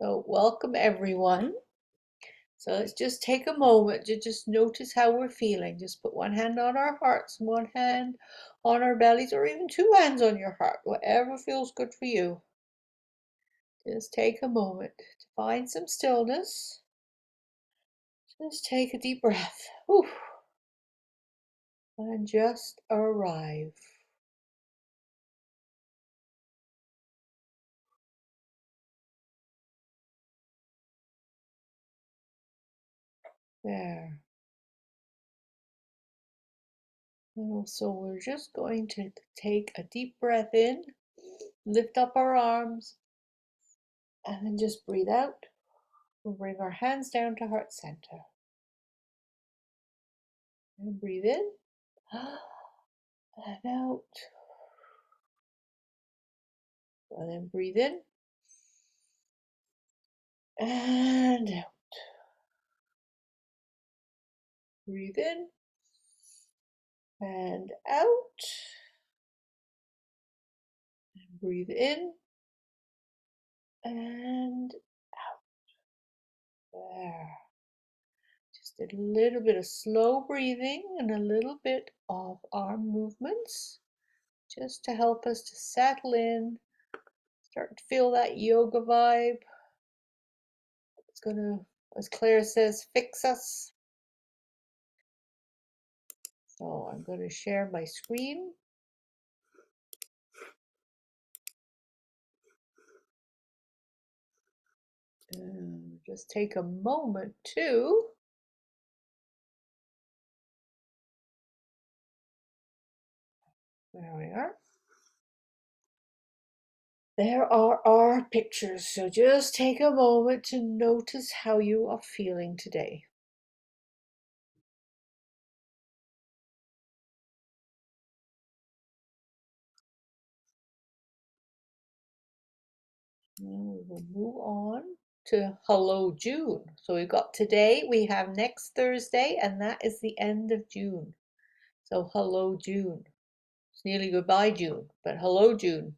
So welcome everyone. So let's just take a moment to just notice how we're feeling. Just put one hand on our hearts and one hand on our bellies, or even two hands on your heart, whatever feels good for you. Just take a moment to find some stillness. Just take a deep breath. Whew, and just arrive. There. So we're just going to take a deep breath in, lift up our arms, and then just breathe out. We'll bring our hands down to heart center. And breathe in and out. And then breathe in and out. Breathe in and out. And breathe in and out. There. Just a little bit of slow breathing and a little bit of arm movements just to help us to settle in, start to feel that yoga vibe. It's going to, as Claire says, fix us. So I'm going to share my screen. And just take a moment to there we are. There are our pictures, so just take a moment to notice how you are feeling today. Now we will move on to Hello June. So we've got today, we have next Thursday, and that is the end of June. So Hello June. It's nearly goodbye June, but hello June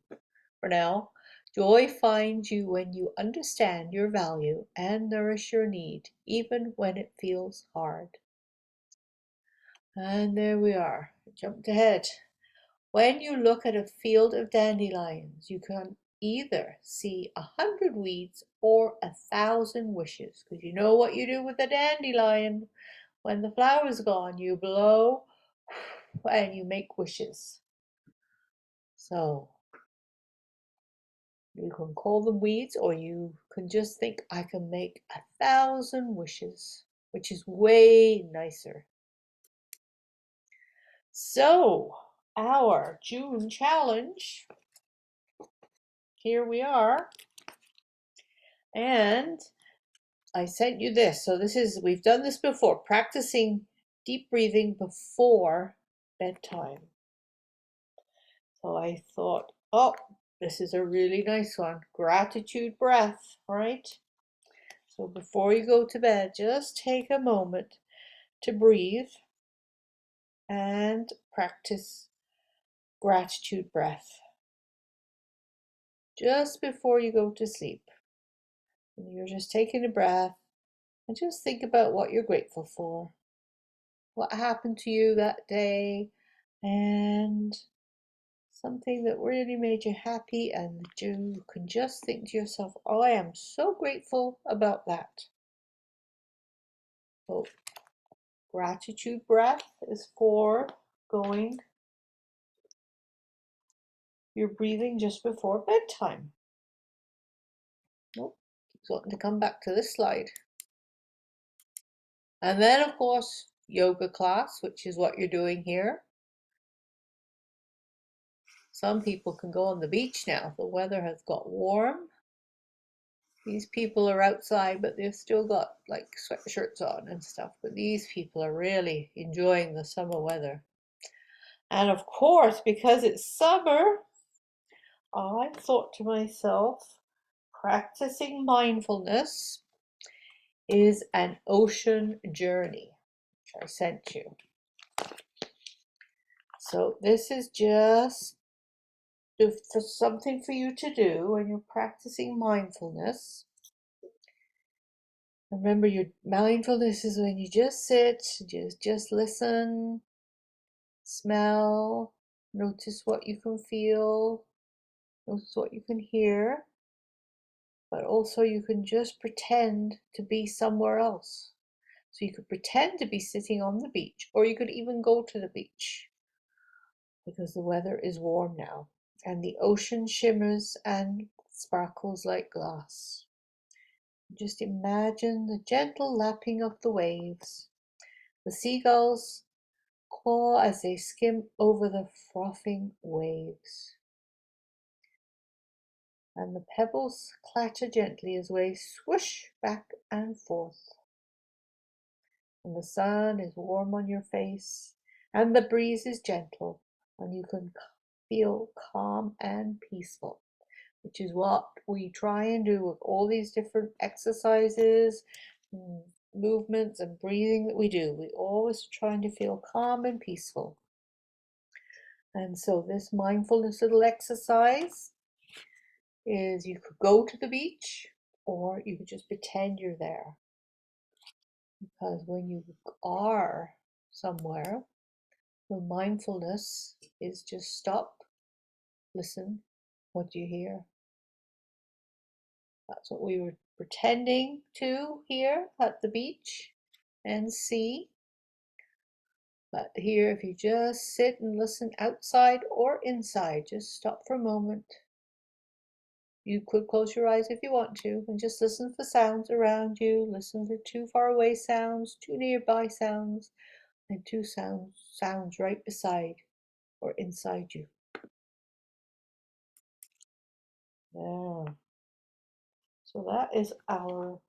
for now. Joy finds you when you understand your value and nourish your need, even when it feels hard. And there we are. Jumped ahead. When you look at a field of dandelions, you can either see 100 weeds or 1,000 wishes. Because you know what you do with a dandelion. When the flower's gone, you blow and you make wishes. So you can call them weeds, or you can just think, I can make 1,000 wishes, which is way nicer. So our June challenge, here we are. And I sent you this. So this is, we've done this before, practicing deep breathing before bedtime. So I thought, oh, this is a really nice one. Gratitude breath, right? So before you go to bed, just take a moment to breathe and practice gratitude breath just before you go to sleep. And you're just taking a breath and just think about what you're grateful for, what happened to you that day, and something that really made you happy, and you can just think to yourself, oh, I am so grateful about that. So gratitude breath is for going, you're breathing just before bedtime. Nope, keeps wanting to come back to this slide. And then of course, yoga class, which is what you're doing here. Some people can go on the beach now. The weather has got warm. These people are outside, but they've still got like sweatshirts on and stuff. But these people are really enjoying the summer weather. And of course, because it's summer, I thought to myself, practicing mindfulness is an ocean journey, which I sent you. So this is just for something for you to do when you're practicing mindfulness. Remember, your mindfulness is when you just sit, just listen, smell, notice what you can feel, notice what you can hear, but also you can just pretend to be somewhere else. So you could pretend to be sitting on the beach, or you could even go to the beach because the weather is warm now and the ocean shimmers and sparkles like glass. Just imagine the gentle lapping of the waves, the seagulls claw as they skim over the frothing waves, and the pebbles clatter gently as waves swoosh back and forth. And the sun is warm on your face, and the breeze is gentle, and you can feel calm and peaceful, which is what we try and do with all these different exercises, movements, and breathing that we do. We always trying to feel calm and peaceful. And so this mindfulness little exercise is you could go to the beach or you could just pretend you're there. Because when you are somewhere, the mindfulness is just stop, listen, what do you hear? That's what we were pretending to hear at the beach and see. But here, if you just sit and listen outside or inside, just stop for a moment. You could close your eyes if you want to and just listen for sounds around you. Listen for too far away sounds, too nearby sounds, and two sounds right beside or inside you. Yeah. So that is our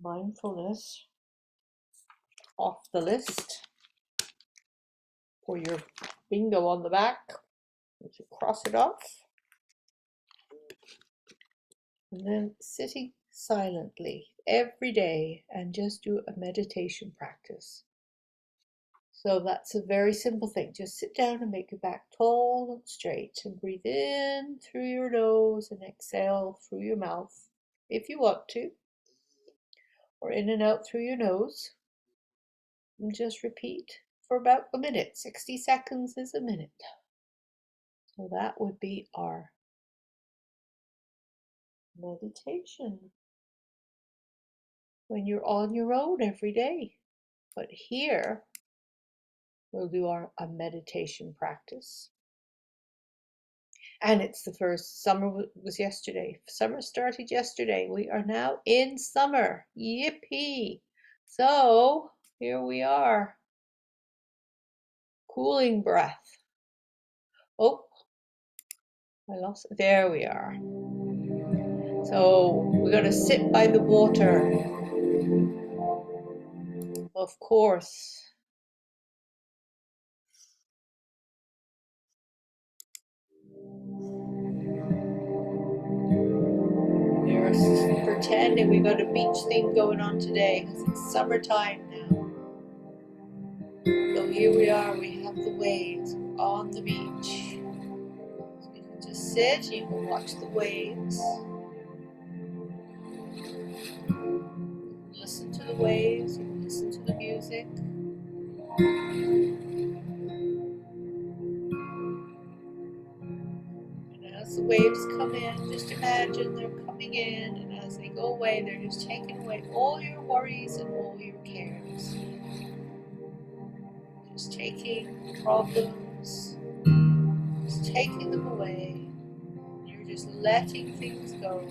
mindfulness off the list for your bingo on the back. You cross it off. And then sitting silently every day and just do a meditation practice. So that's a very simple thing. Just sit down and make your back tall and straight and breathe in through your nose and exhale through your mouth if you want to, or in and out through your nose. And just repeat for about a minute. 60 seconds is a minute. So that would be our meditation when you're on your own every day. But here we'll do a meditation practice. And it's the first summer was yesterday. Summer started yesterday. We are now in summer. Yippee! So here we are. Cooling breath. Oh, I lost it. There we are. So we're going to sit by the water. Of course. We're pretending we got a beach thing going on today because it's summertime now. So here we are, we have the waves on the beach. So you can just sit, you can watch the waves. Listen to the waves, you can listen to the music. And as the waves come in, just imagine they're coming in, and as they go away, they're just taking away all your worries and all your cares. Just taking problems, just taking them away. You're just letting things go.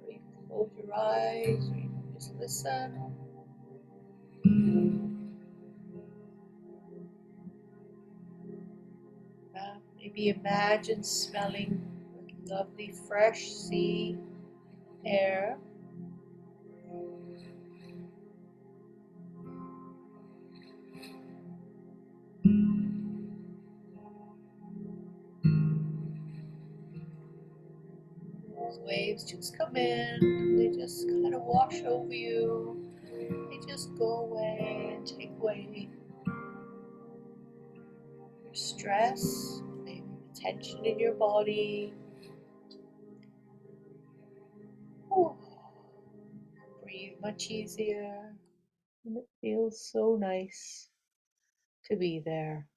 You can close your eyes, or you can just listen. Maybe imagine smelling lovely fresh sea air. Those waves just come in, they just kind of wash over you, they just go away and take away your stress, maybe the tension in your body. Oh, breathe much easier, and it feels so nice to be there.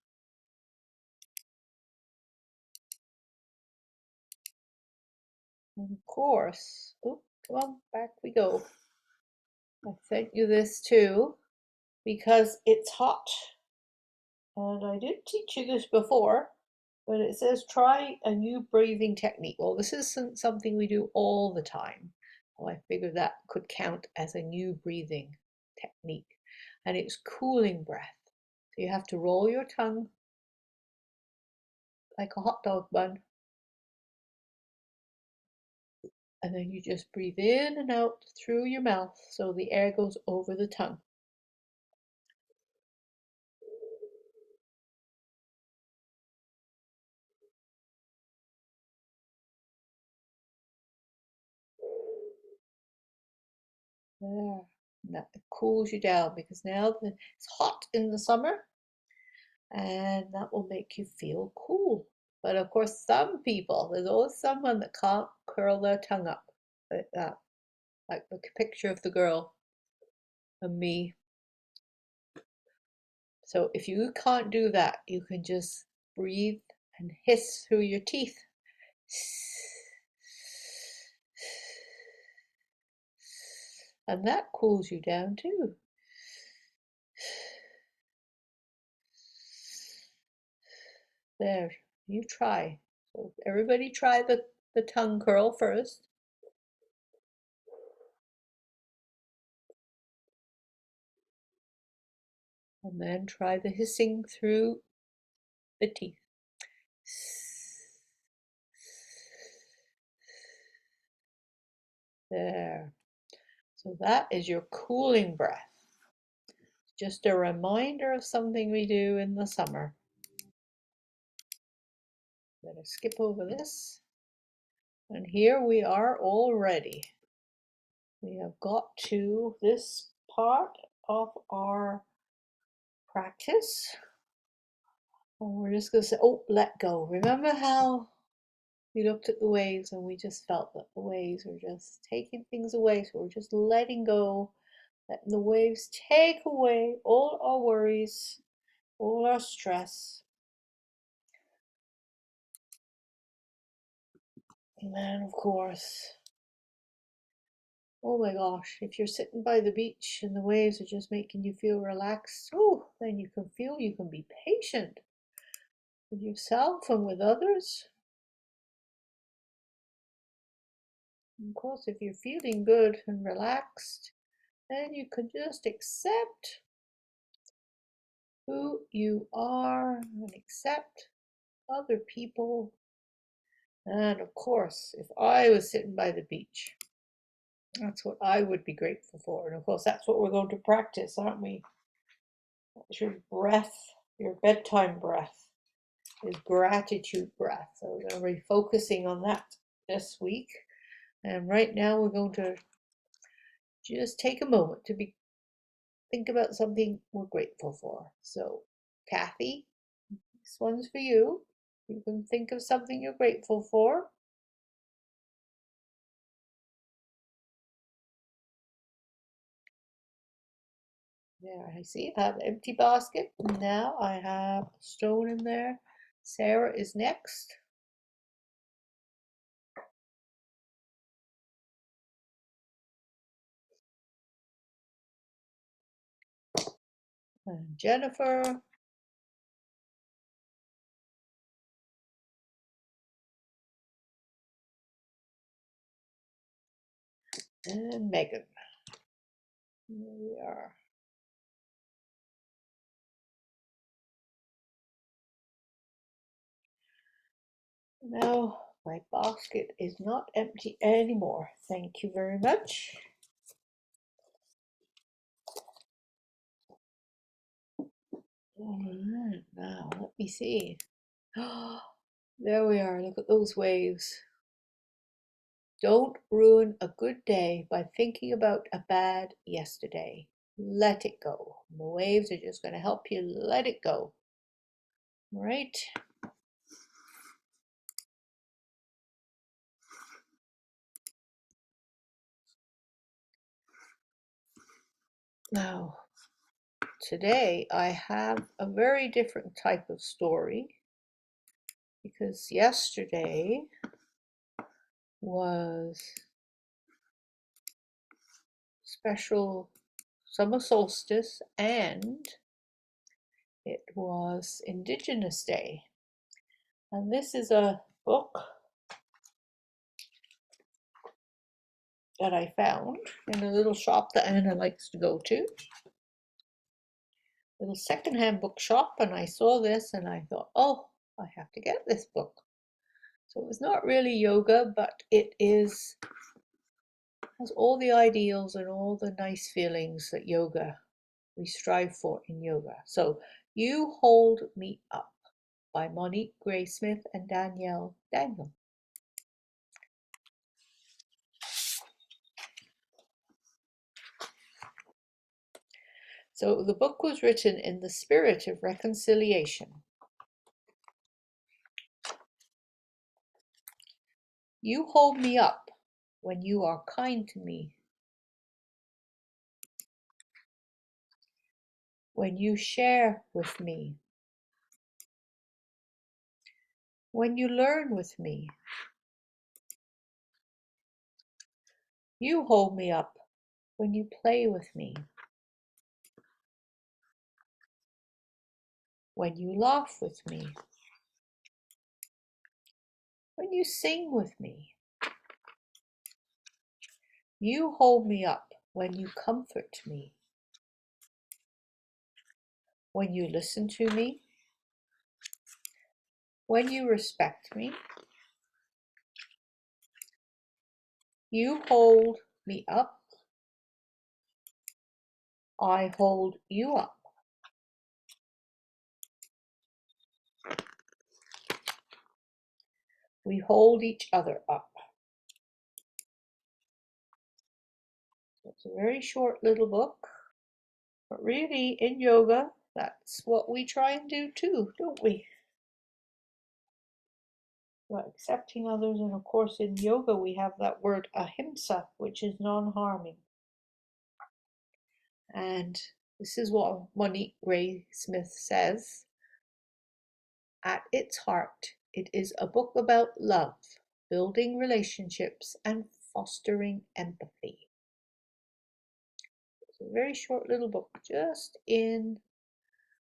And of course, oh, come on, back we go. I sent you this too because it's hot. And I did teach you this before, but it says try a new breathing technique. Well, this isn't something we do all the time. Well, I figured that could count as a new breathing technique. And it's cooling breath. So you have to roll your tongue like a hot dog bun. And then you just breathe in and out through your mouth so the air goes over the tongue. There. And that cools you down because now it's hot in the summer and that will make you feel cool. But of course, some people, there's always someone that can't curl their tongue up like that, like the picture of the girl and me. So if you can't do that, you can just breathe and hiss through your teeth. And that cools you down too. There, you try. So everybody try the tongue curl first. And then try the hissing through the teeth. There. So that is your cooling breath. Just a reminder of something we do in the summer. Better skip over this. And here we are all ready. We have got to this part of our practice. And we're just going to say, oh, let go. Remember how we looked at the waves and we just felt that the waves were just taking things away. So we're just letting go, letting the waves take away all our worries, all our stress. And then, of course, oh my gosh, if you're sitting by the beach and the waves are just making you feel relaxed, oh, then you can be patient with yourself and with others. And of course, if you're feeling good and relaxed, then you can just accept who you are and accept other people. And of course, if I was sitting by the beach, that's what I would be grateful for. And of course, that's what we're going to practice, aren't we? That's your breath, your bedtime breath is gratitude breath. So we're going to be focusing on that this week. And right now we're going to just take a moment to think about something we're grateful for. So, Kathy, this one's for you. You can think of something you're grateful for. There, I see. I have an empty basket. Now I have a stone in there. Sarah is next. And Jennifer. And Megan. There we are. Now my basket is not empty anymore. Thank you very much. All right, now let me see. There we are. Look at those waves. Don't ruin a good day by thinking about a bad yesterday. Let it go. The waves are just going to help you let it go. All right. Now, today I have a very different type of story because yesterday was special summer solstice and it was Indigenous Day. And this is a book that I found in a little shop that Anna likes to go to. Little secondhand bookshop, and I saw this and I thought, oh, I have to get this book. So it was not really yoga, but it has all the ideals and all the nice feelings that we strive for in yoga. So You Hold Me Up by Monique Gray Smith and Danielle Daniel. So the book was written in the spirit of reconciliation. You hold me up when you are kind to me, when you share with me, when you learn with me. You hold me up when you play with me, when you laugh with me, when you sing with me. You hold me up when you comfort me, when you listen to me, when you respect me. You hold me up, I hold you up. We hold each other up. It's a very short little book, but really in yoga, that's what we try and do too, don't we? We're accepting others, and of course in yoga we have that word ahimsa, which is non-harming. And this is what Monique Gray Smith says. At its heart, it is a book about love, building relationships, and fostering empathy. It's a very short little book, just in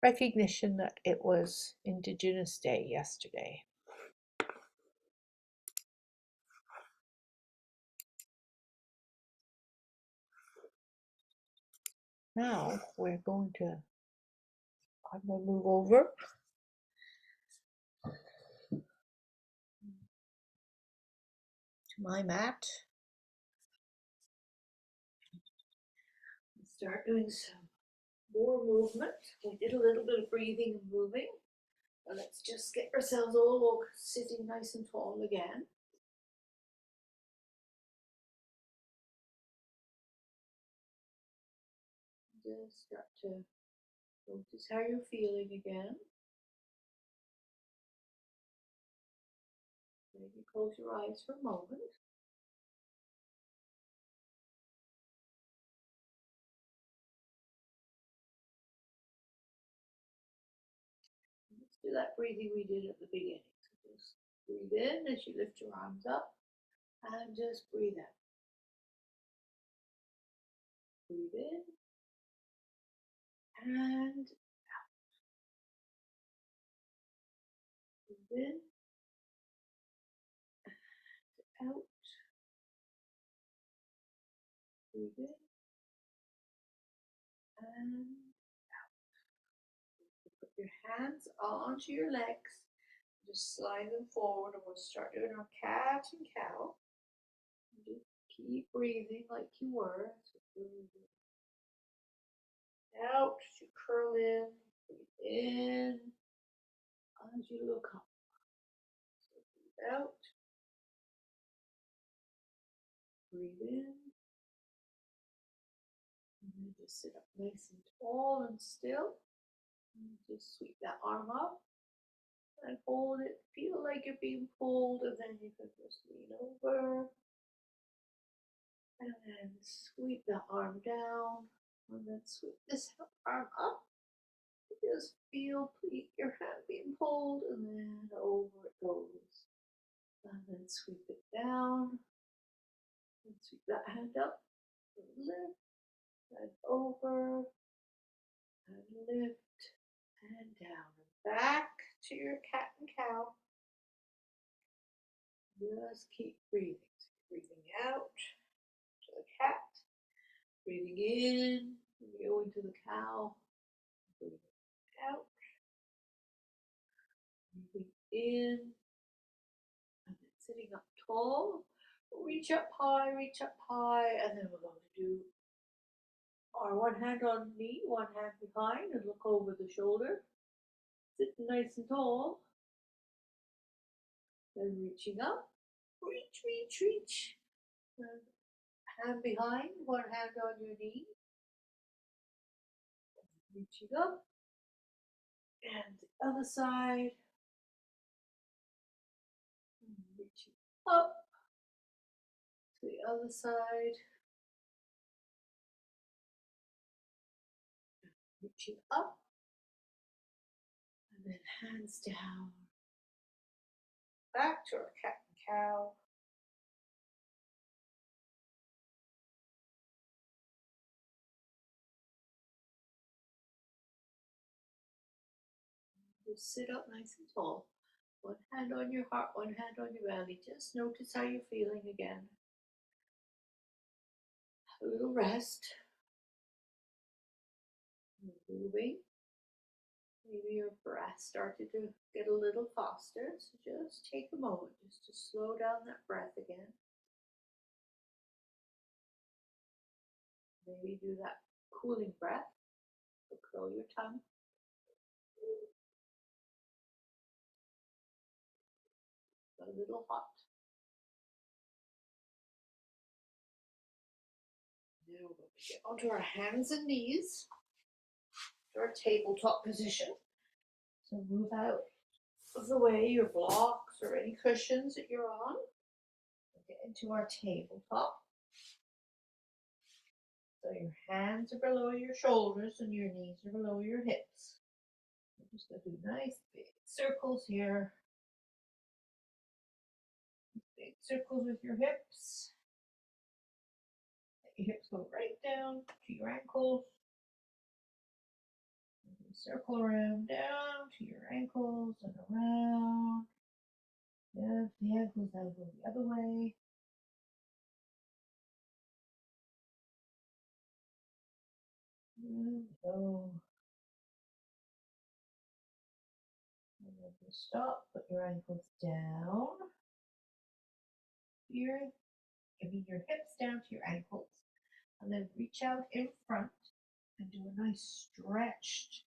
recognition that it was Indigenous Day yesterday. Now I'm going to move over to my mat and start doing some more movement. We did a little bit of breathing and moving. But let's just get ourselves all sitting nice and tall again. Just start to notice how you're feeling again. Maybe close your eyes for a moment. Let's do that breathing we did at the beginning. So just breathe in as you lift your arms up and just breathe out. Breathe in and breathe in and out. Breathe in and put your hands onto your legs. Just slide them forward and we'll start doing our cat and cow. Just keep breathing like you were. So breathe out as you curl in. Breathe in as you look up. So breathe out. Breathe in. And then just sit up nice and tall and still. And just sweep that arm up and hold it. Feel like you're being pulled, and then you can just lean over. And then sweep the arm down. And then sweep this arm up. Just feel your hand being pulled, and then over it goes. And then sweep it down. And sweep that hand up. And lift. And over. And lift. And down. And back to your cat and cow. Just keep breathing. Breathing out to the cat. Breathing in. Going to the cow. Breathing out. Breathing in. And then sitting up tall. Reach up high, and then we're going to do our one hand on knee, one hand behind, and look over the shoulder. Sitting nice and tall. Then reaching up. Reach. And hand behind, one hand on your knee. Reaching up. And the other side. Reaching up to the other side. Reaching up. And then hands down. Back to our cat and cow. Just sit up nice and tall. One hand on your heart, one hand on your belly. Just notice how you're feeling again. A little rest. Moving. Maybe your breath started to get a little faster. So just take a moment just to slow down that breath again. Maybe do that cooling breath. So curl your tongue. A little hot. Now we're going to get onto our hands and knees, to our tabletop position. So move out of the way your blocks or any cushions that you're on. We'll get into our tabletop. So your hands are below your shoulders and your knees are below your hips. We're just going to do nice big circles here. Big circles with your hips. Let your hips go right down to your ankles. Circle around down to your ankles and around. Yeah, the ankles now go the other way. And go. And then just stop, put your ankles down. Here, giving your hips down to your ankles. And then reach out in front and do a nice stretched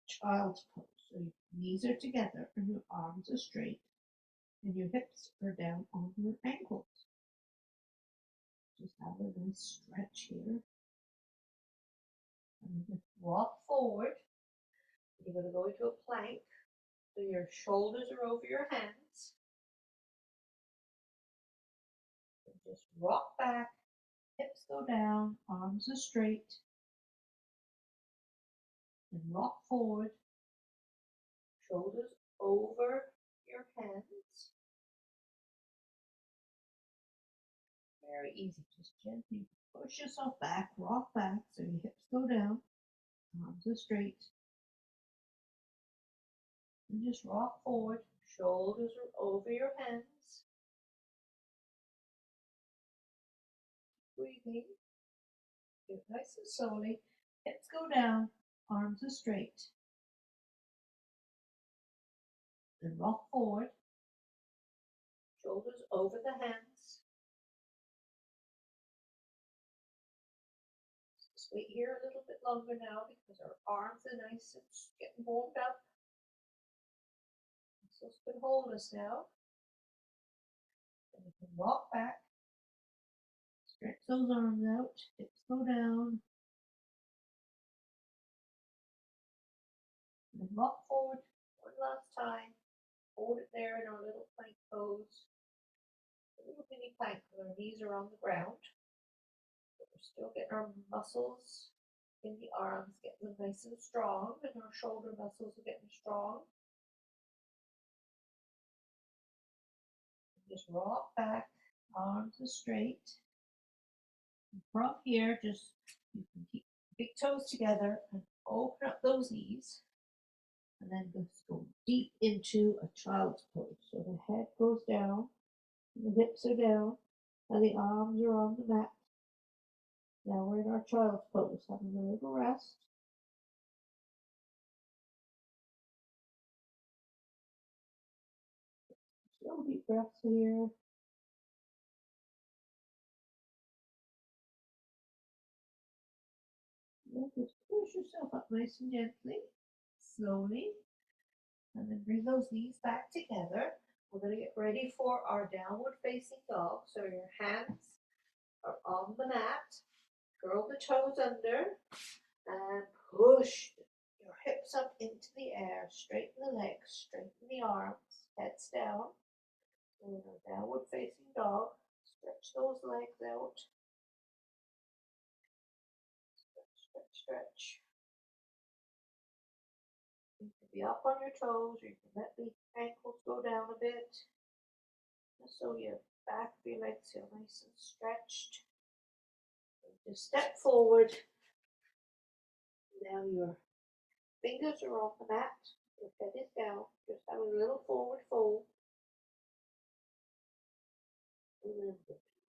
child's pose. So your knees are together and your arms are straight and your hips are down on your ankles. Just have a nice stretch here. And just rock forward. You're going to go into a plank. So your shoulders are over your hands. And just rock back. Hips go down. Arms are straight. And rock forward. Shoulders over your hands. Very easy. Just gently push yourself back. Rock back so your hips go down. Arms are straight. And just rock forward. Shoulders are over your hands. Breathing. Do it nice and slowly. Hips go down. Arms are straight. And rock forward. Shoulders over the hands. Just wait here a little bit longer now because our arms are nice and getting warmed up. So it's going to hold us now. And we can rock back. Stretch those arms out, hips go down, and then rock forward one last time. Hold it there in our little plank pose. A little mini plank with our knees are on the ground. But we're still getting our muscles in the arms, getting them nice and strong, and our shoulder muscles are getting strong. Just rock back, arms are straight. And from here, just you can keep big toes together and open up those knees. And then just go deep into a child's pose. So the head goes down, and the hips are down, and the arms are on the mat. Now we're in our child's pose, having a little rest. Slow deep breaths here. And just push yourself up nice and gently, slowly. And then bring those knees back together. We're going to get ready for our downward facing dog. So your hands are on the mat. Curl the toes under and push your hips up into the air. Straighten the legs, straighten the arms, heads down. So in our downward facing dog, stretch those legs out. Stretch, stretch, stretch. You can be up on your toes, or you can let the ankles go down a bit. Just so your back of your legs feel nice and stretched. Just step forward. Now your fingers are on the mat. Your head is down. Just have a little forward fold. And then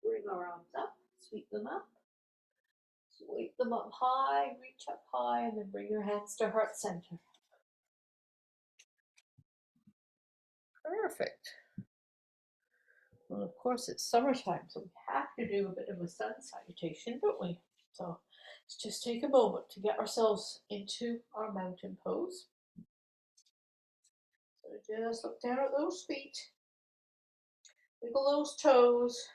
bring our arms up, sweep them up. Sweep them up high, reach up high, and then bring your hands to heart center. Perfect. Well, of course, it's summertime, so we have to do a bit of a sun salutation, don't we? So let's just take a moment to get ourselves into our mountain pose. So just look down at those feet. Wiggle those toes.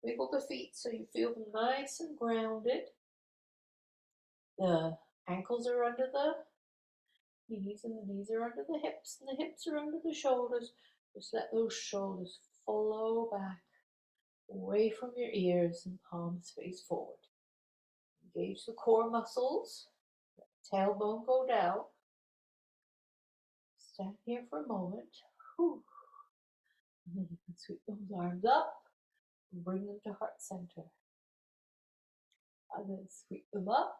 Wiggle the feet so you feel them nice and grounded. The ankles are under the knees, and the knees are under the hips, and the hips are under the shoulders. Just let those shoulders flow back away from your ears and palms face forward. Engage the core muscles. Let the tailbone go down. Stand here for a moment. Whew. And then you can sweep those arms up and bring them to heart center. And then sweep them up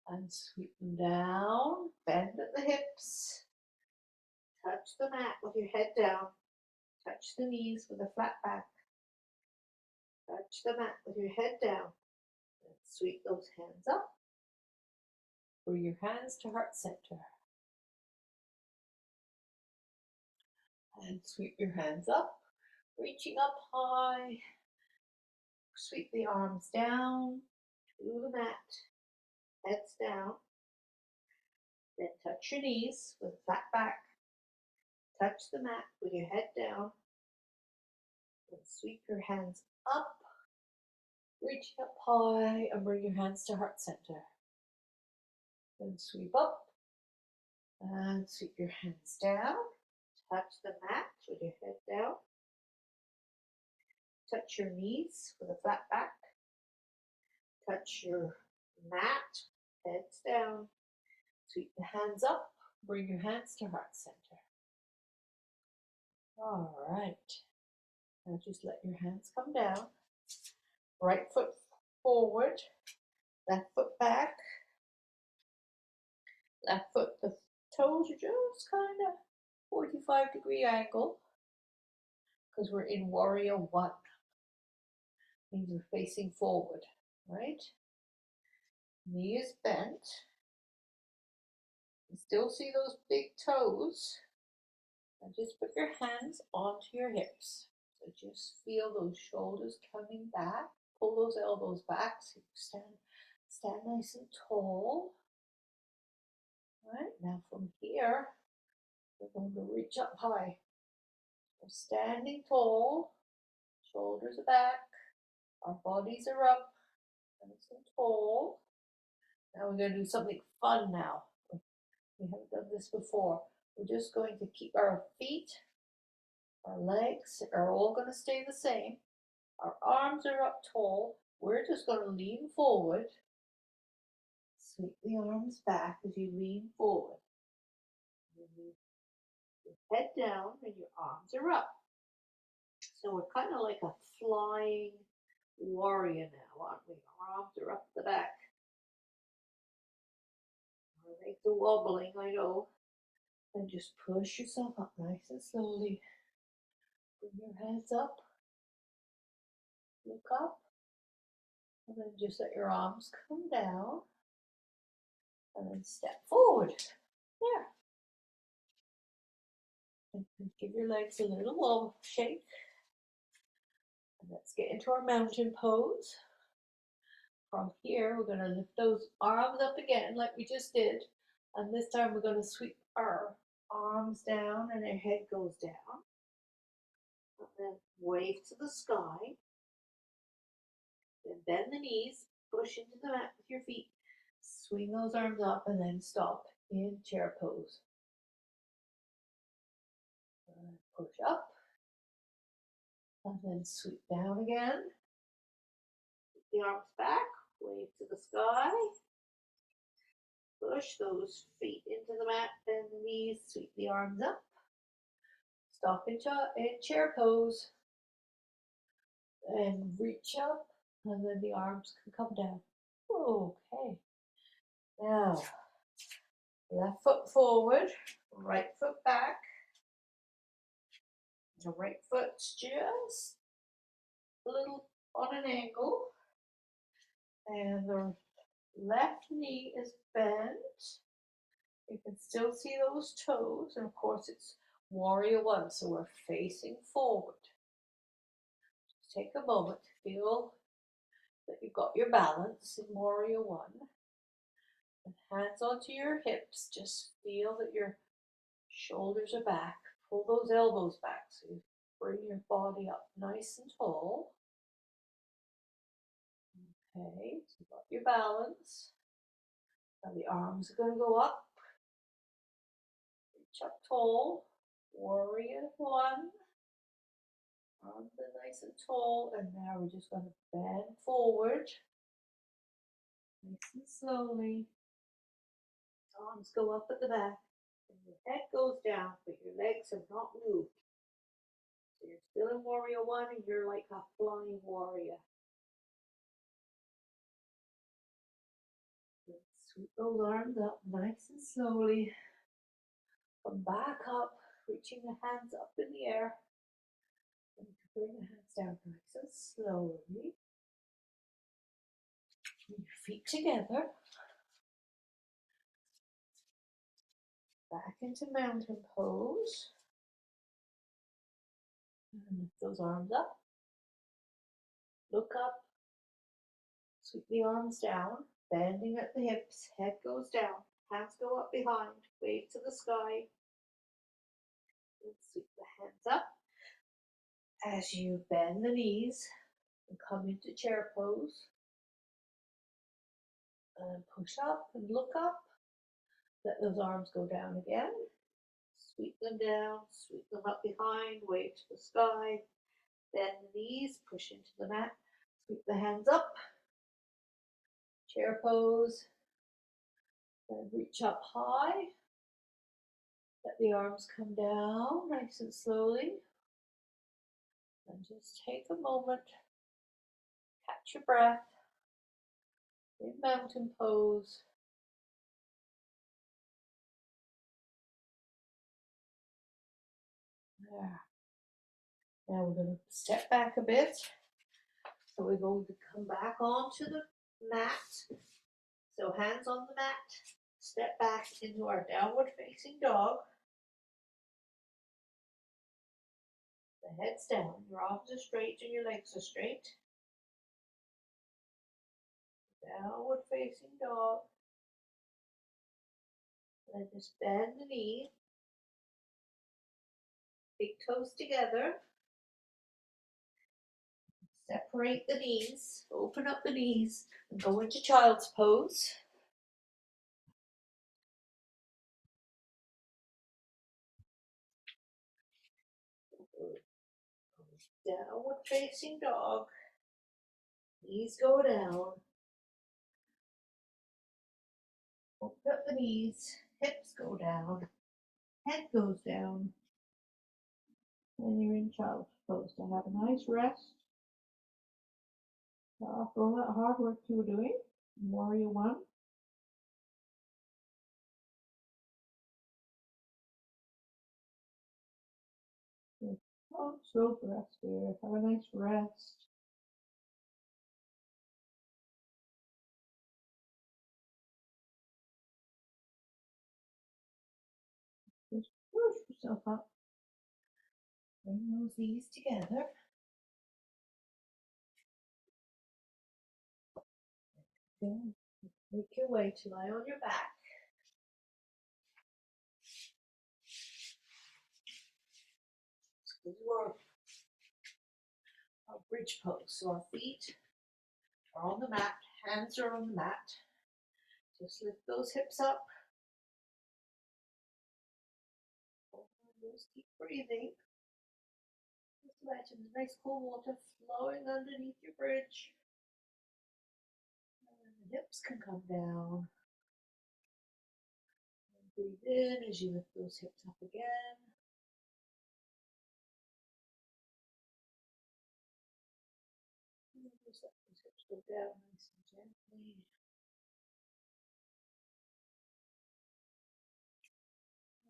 and sweep them down. Bend at the hips. Touch the mat with your head down. Touch the knees with a flat back. Touch the mat with your head down. And sweep those hands up. Bring your hands to heart center. And sweep your hands up, reaching up high. Sweep the arms down to the mat. Heads down. Then touch your knees with a flat back. Touch the mat with your head down. And sweep your hands up, reaching up high, and bring your hands to heart center. Then sweep up and sweep your hands down. Touch the mat with your head down. Touch your knees with a flat back. Touch your mat, heads down. Sweep the hands up. Bring your hands to heart center. All right. Now just let your hands come down. Right foot forward. Left foot back. Left foot, the toes are just kind of 45-degree angle because we're in warrior one. Means we're facing forward, right? Knee is bent. You still see those big toes. And just put your hands onto your hips. So just feel those shoulders coming back. Pull those elbows back so you stand nice and tall. All right, now from here, we're going to reach up high. We're standing tall, shoulders are back, Our bodies are up, nice and tall. Now we're going to do something fun now. We haven't done this before. We're just going to keep our feet, our legs are all going to stay the same. Our arms are up tall. We're just going to lean forward. Sweep the arms back as you lean forward. Your head down and your arms are up. So we're kind of like a flying warrior now, aren't we? Our arms are up the back. Our legs are wobbling, I know. And just push yourself up nice and slowly. Bring your hands up. Look up. And then just let your arms come down. And then step forward. There. And give your legs a little wobble shake. And let's get into our mountain pose. From here, we're going to lift those arms up again like we just did. And this time we're going to sweep our arms down and our head goes down. And then wave to the sky. Then bend the knees, push into the mat with your feet. Swing those arms up and then stop in chair pose. Push up. And then sweep down again. Keep the arms back, wave to the sky. Push those feet into the mat, bend the knees, sweep the arms up. Stop in chair pose. And reach up, and then the arms can come down. Okay. Now, left foot forward, right foot back. The right foot's just a little on an angle. And the left knee is bent. You can still see those toes. And of course, it's warrior one, so we're facing forward. Just take a moment to feel that you've got your balance in warrior one. And hands onto your hips. Just feel that your shoulders are back. Pull those elbows back so you bring your body up nice and tall. Okay, so you got your balance. Now the arms are going to go up. Reach up tall. Warrior one. Arms are nice and tall. And now we're just going to bend forward. Nice and slowly. Arms go up at the back. And your head goes down, but your legs have not moved. So you're still in warrior one and you're like a flying warrior. Sweep those arms up nice and slowly. Come back up, reaching the hands up in the air. And bring the hands down nice and slowly. Your feet together. Back into mountain pose. And lift those arms up. Look up. Sweep the arms down, bending at the hips. Head goes down. Hands go up behind. Wave to the sky. And sweep the hands up. As you bend the knees and come into chair pose. And push up and look up. Let those arms go down again. Sweep them down, sweep them up behind, wave to the sky. Bend the knees, push into the mat. Sweep the hands up. Chair pose. Then reach up high. Let the arms come down nice and slowly. And just take a moment. Catch your breath. In mountain pose. There. Now we're going to step back a bit. So we're going to come back onto the mat. So hands on the mat. Step back into our downward facing dog. The head's down, your arms are straight and your legs are straight. Downward facing dog. And just bend the knee. Big toes together. Separate the knees, open up the knees, and go into child's pose. Downward facing dog. Knees go down. Open up the knees, hips go down, head goes down. And you're in child's pose to have a nice rest. Off all that hard work you were doing. Warrior one. Oh, slow breath there. Have a nice rest. Just push yourself up. Bring those knees together. Then make your way to lie on your back. Or a bridge pose. So our feet are on the mat, hands are on the mat. Just lift those hips up. Just keep breathing. Just imagine the nice cool water flowing underneath your bridge. And the hips can come down. And breathe in as you lift those hips up again. And just let those hips go down nice and gently.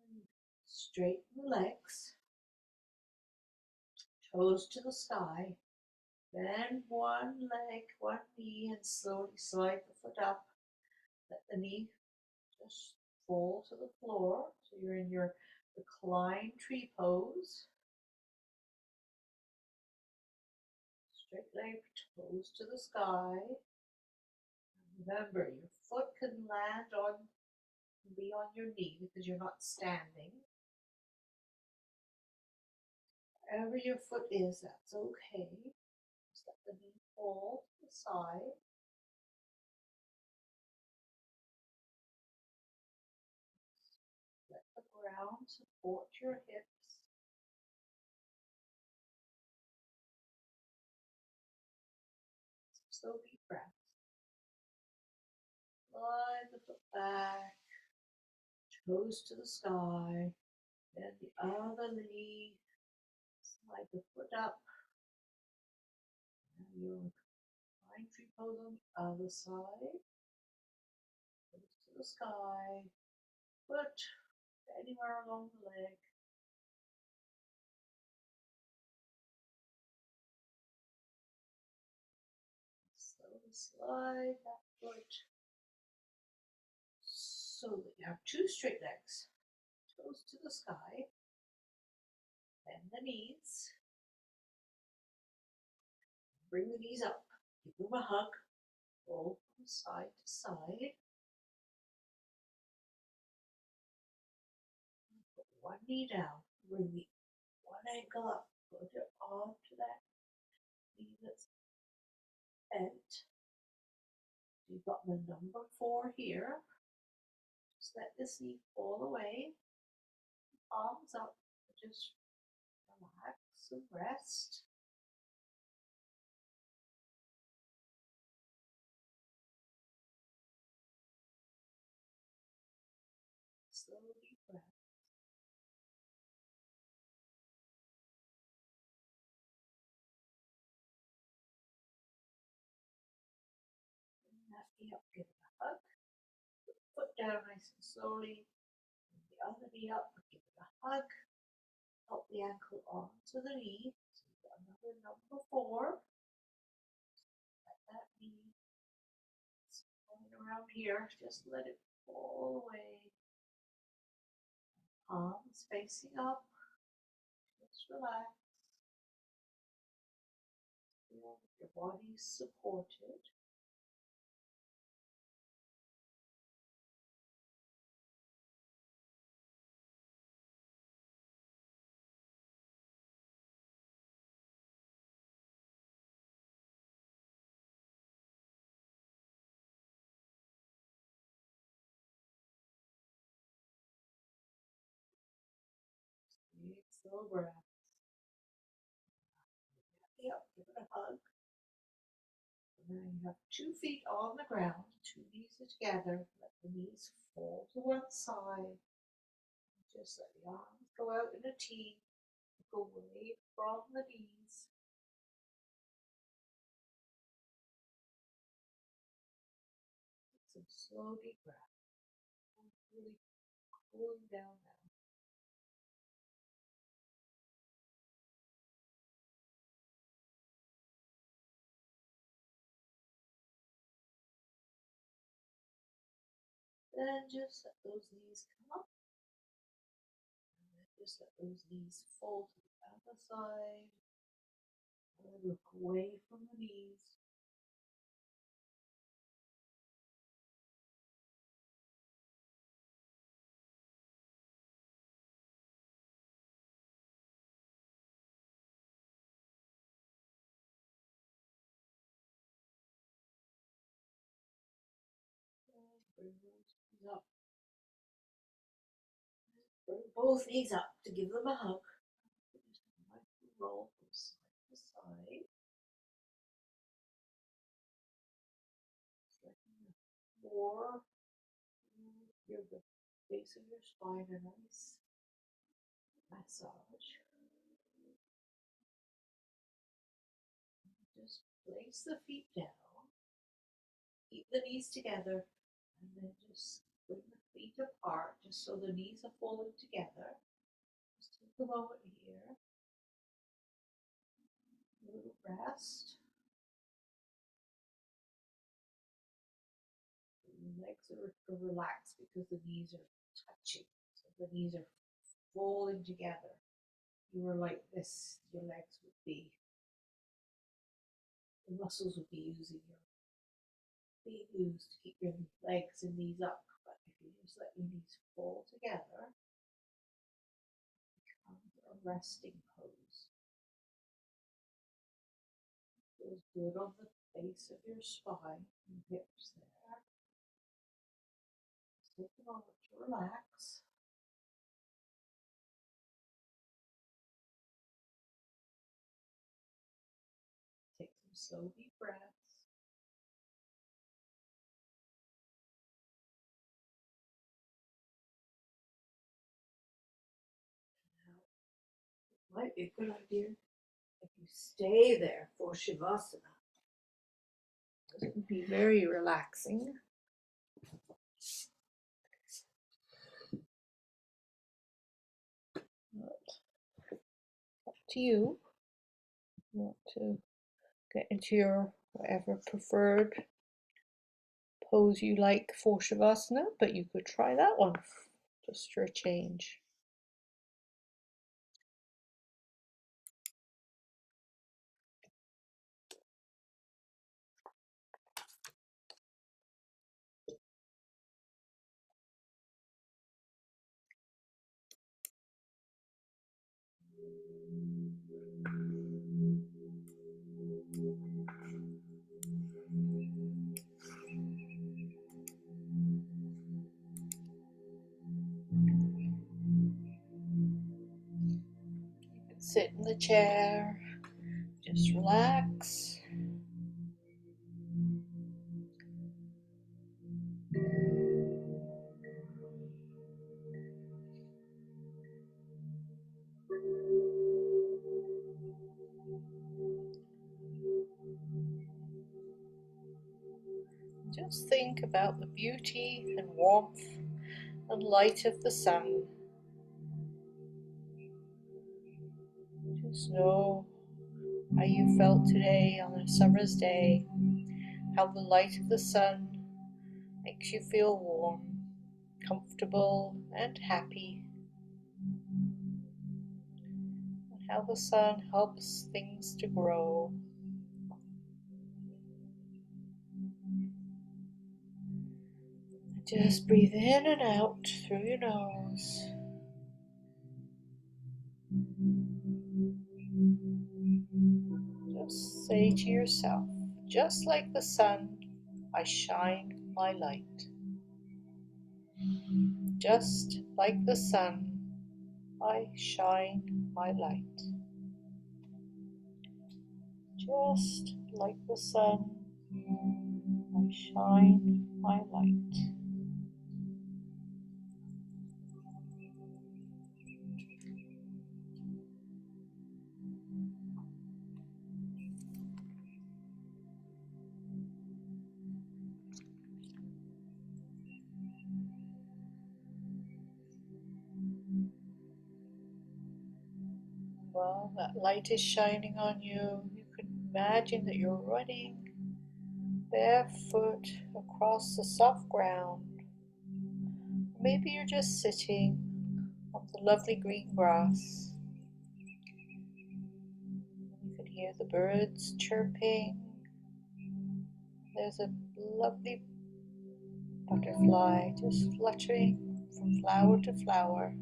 And straighten the legs. Toes to the sky. Bend one leg, one knee, and slowly slide the foot up. Let the knee just fall to the floor. So you're in your reclined tree pose. Straight leg, toes to the sky. Remember, your foot can land on, be on your knee because you're not standing. Wherever your foot is, that's okay. Just let the knee fall to the side. Let the ground support your hips. Slow deep breaths. Slide the foot back, toes to the sky. Then the other knee, slide the foot up. Now you're pine tree pose on the other side. Toes to the sky. Foot anywhere along the leg. Slowly slide that foot so that you have two straight legs. Toes to the sky. Bend the knees. Bring the knees up. Give them a hug. Roll from side to side. Put one knee down. Bring the one ankle up. Put it onto that knee that's bent. You've got the number 4 here. Just let this knee fall away. Arms up. Just relax and rest. Slow deep breath. Bring that knee up. Give it a hug. Put the foot down nice and slowly. Bring the other knee up. Give it a hug. Help the ankle onto the knee. So you've got another number 4. Let that knee going around here. Just let it fall away. Palms facing up. Just relax. Feel that your body's supported. Little breath. Yep, give it a hug. And then you have 2 feet on the ground, 2 knees are together. Let the knees fall to one side. Just let the arms go out in a T. Go away from the knees. Some slow deep breath. Really cooling down now. Then just let those knees come up. And then just let those knees fall to the other side. And then look away from the knees. Bring those knees up. Bring both knees up to give them a hug. Just roll from side to side. More. Give the base of your spine a nice massage. Just place the feet down. Keep the knees together. And then just bring the feet apart just so the knees are falling together. Just take a moment here. A little rest. The legs are relaxed because the knees are touching. So the knees are falling together. You were like this, your legs would be, the muscles would be being used to keep your legs and knees up. But if you just let your knees fall together, it becomes a resting pose. Feels good on the base of your spine and hips there. Just take a moment to relax. Take some slow deep breaths. Now, it might be a good idea if you stay there for Shavasana. It would be very relaxing. Up to you. You want to get into your whatever preferred pose you like for Shavasana, but you could try that one just for a change. Sit in the chair, just relax. Just think about the beauty and warmth and light of the sun. Just know how you felt today on a summer's day, how the light of the sun makes you feel warm, comfortable, and happy, and how the sun helps things to grow. Just breathe in and out through your nose. Just say to yourself, just like the sun, I shine my light. Just like the sun, I shine my light. Just like the sun, I shine my light. Well, that light is shining on you. You can imagine that you're running barefoot across the soft ground. Maybe you're just sitting on the lovely green grass. You can hear the birds chirping. There's a lovely butterfly just fluttering from flower to flower.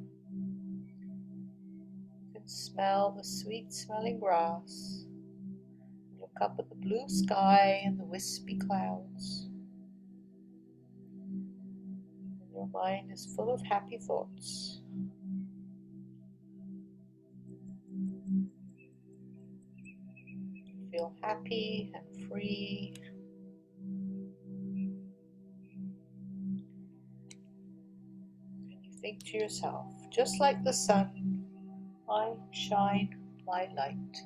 You can smell the sweet smelling grass. Look up at the blue sky and the wispy clouds. And your mind is full of happy thoughts. You feel happy and free. And you think to yourself, just like the sun, I shine my light.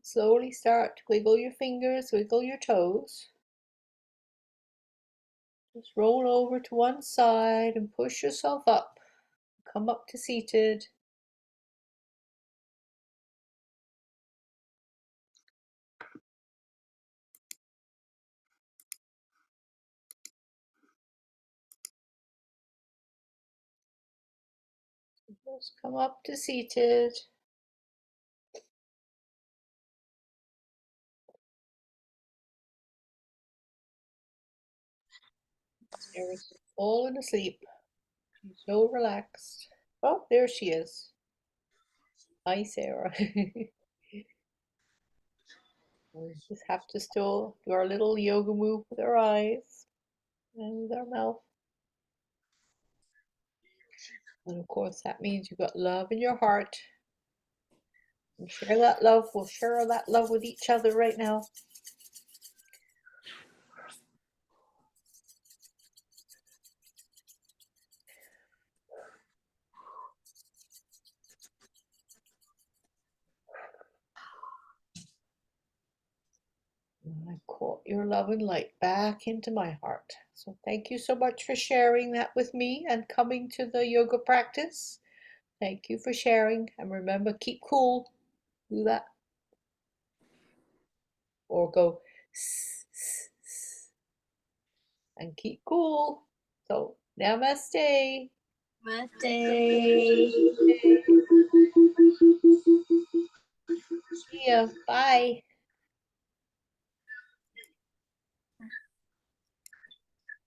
Slowly start to wiggle your fingers, wiggle your toes. Just roll over to one side and push yourself up. Come up to seated. Just come up to seated. Sarah's fallen asleep. She's so relaxed. Oh, there she is. Hi, Sarah. We just have to still do our little yoga move with our eyes and with our mouth. And of course, that means you've got love in your heart. And share that love. We'll share that love with each other right now. your love and light back into my heart. So thank you so much for sharing that with me and coming to the yoga practice. Thank you for sharing. And remember, keep cool. Do that. Or go and keep cool. So namaste. Namaste. See ya. Bye.